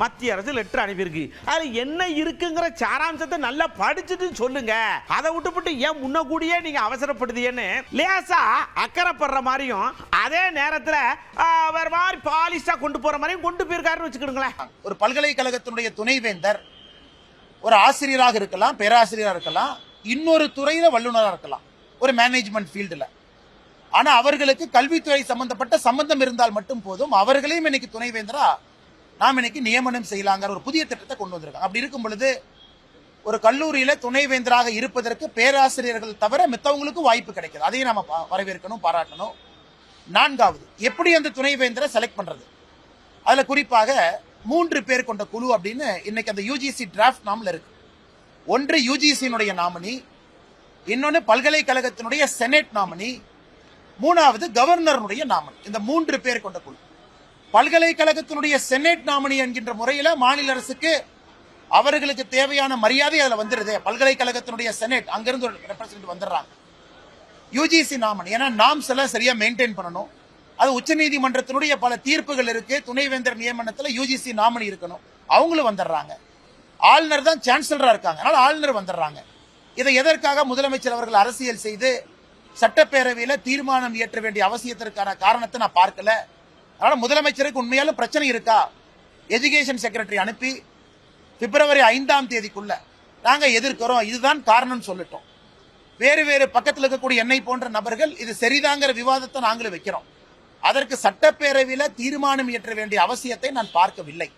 மத்திய அரசு லெட்டர் அனுப்பியிருக்கு. அது என்ன இருக்குங்கிற சாராம்சத்தை நல்லா படிச்சுட்டு சொல்லுங்க. அதை விட்டுப்பட்டு ஏன் முன்ன கூடியே நீங்க அவசரப்படுதீன்னு லேசா அக்கறைப்படுற மாதிரியும் அதே நேரத்தில் வேற மாதிரி பாலிஷா கொண்டு போற மாதிரியும் கொண்டு போயிருக்காருன்னு வச்சுக்கிடுங்களேன். ஒரு பல்கலைக்கழகத்தினுடைய துணைவேந்தர் ஒரு ஆசிரியராக இருக்கலாம், பேராசிரியராக இருக்கலாம், இன்னொரு துறையில வல்லுநராக இருக்கலாம், ஒரு மேனேஜ்மெண்ட் ஃபீல்டுல. ஆனா அவர்களுக்கு கல்வித்துறை சம்பந்தப்பட்ட சம்பந்தம் இருந்தால் மட்டும் போதும், அவர்களையும் இன்னைக்கு துணைவேந்தரா நாம் இன்னைக்கு நியமனம் செய்யலாங்கிற ஒரு புதிய திட்டத்தை கொண்டு வந்திருக்காங்க. அப்படி இருக்கும் பொழுது ஒரு கல்லூரியில துணைவேந்தராக இருப்பதற்கு பேராசிரியர்கள் தவிர மித்தவங்களுக்கு வாய்ப்பு கிடைக்குது. அதையும் நம்ம வரவேற்கணும், பாராட்டணும். நான்காவது, எப்படி அந்த துணைவேந்தரை செலக்ட் பண்றது? அதுல குறிப்பாக 3 பேர் கொண்ட குழு அப்படின்னு இன்னைக்கு அந்த யூஜிசி டிராஃப்ட் நாம்ல இருக்கு. ஒன்று யூஜிசியினுடைய நாமினி, இன்னொன்னு பல்கலைக்கழகத்தினுடைய செனட் நாமினி, மூணாவது கவர்னருடைய நாமினி. இந்த 3 பேர் கொண்ட குழு. பல்கலைக்கழகத்தினுடைய செனட் நாமினி என்கின்ற முறையில மாநில அரசுக்கு அவர்களுக்கு தேவையான மரியாதை அதுல வந்துருது. பல்கலைக்கழகத்தினுடைய செனட் அங்கிருந்து ஒரு ரெப்ரசன்ட் வந்துடுறாங்க. யூஜிசி நாமினி, ஏன்னா நாம்ஸ் எல்லாம் சரியா மெயின்டைன் பண்ணணும். அது உச்சநீதிமன்றத்தினுடைய பல தீர்ப்புகள் இருக்கு. துணைவேந்தர் நியமனத்தில் யூஜிசி நாமினி இருக்கணும், அவங்களும் வந்துடுறாங்க. ஆளுநர் தான் சான்சலரா இருக்காங்க, அதனால ஆளுநர் வந்துடுறாங்க. இதை எதற்காக முதலமைச்சர் அவர்கள் அரசியல் செய்து சட்டப்பேரவையில தீர்மானம் இயற்ற வேண்டிய அவசியத்திற்கான காரணத்தை நான் பார்க்கல. அதனால முதலமைச்சருக்கு உண்மையாலும் பிரச்சனை இருக்கா, எஜுகேஷன் செக்ரட்டரி அனுப்பி பிப்ரவரி 5ஆம் தேதிக்குள்ள நாங்க எதிர்க்கிறோம், இதுதான் காரணம் சொல்லிட்டோம். வேறு வேறு பக்கத்தில் இருக்கக்கூடிய என்னை போன்ற நபர்கள் இது சரிதாங்கிற விவாதத்தை நாங்களும் வைக்கிறோம். அதற்கு சட்டப்பேரவையில தீர்மானம் இயற்ற வேண்டிய அவசியத்தை நான் பார்க்கவில்லை.